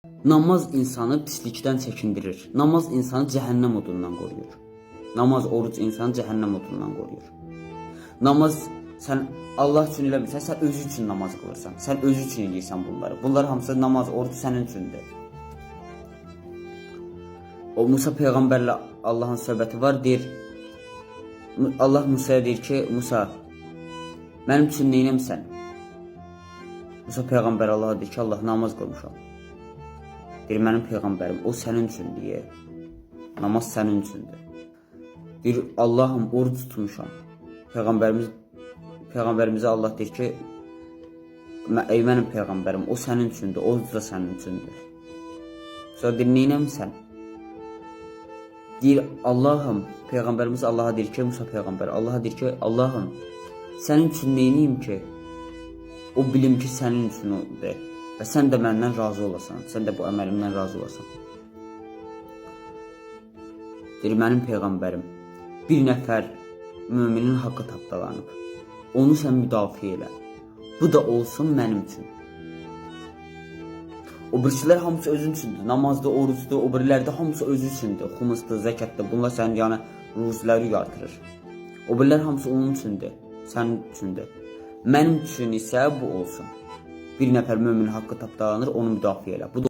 Namaz insanı pislikdən çəkindirir. Namaz insanı cəhənnəm odundan qoruyur. Namaz, oruc insanı cəhənnəm odundan qoruyur. Namaz, sən Allah üçün eləmirsən, sən özü üçün namaz qılırsan. Sən özü üçün eləyirsən bunları. Bunlar hamısı namaz, oruc sənin üçündür. O Musa peyğəmbərlə Allahın söhbəti var, deyir. Allah Musaya deyir ki, Musa, mənim üçün neynəmsən? Musa peyğəmbər Allah'a deyir ki, Allah namaz qılmışam. Deyir, mənim peyğəmbərim, o sənin üçün deyir. Namaz sənin üçündür. Deyir, Allahım, oruc tutmuşam. Peyğəmbərimizə Allah deyir ki, ey mənim peyğəmbərim, o sənin üçündür, oruc da sənin üçündür. Sonra deyir, neynəmsən? Deyir, Allahım, peyğəmbərimiz Allah'a deyir ki, Musa peyğəmbər, Allah'a deyir ki, Allahım, sənin üçün neyniyim ki? O bilim ki, sənin üçün odur. Və sən də məndən razı olasan, sən də bu əməlimdən razı olasan. Deyir, mənim peyğəmbərim, bir nəfər müminin haqqı tapdalanıb. Onu sən müdafiə elə. Bu da olsun mənim üçün. O birçilər hamısı özün üçündür. Namazda, orucda, o birilərdə hamısı özü üçündür. Xumusda, zəkatda, bunlar sənin yəni ruziləri artırır. O birilər hamısı onun üçündür, sənin üçündür. Mənim üçün isə bu olsun. Bir nəfər mömin haqqı tapdalanır, onu müdafiə elə.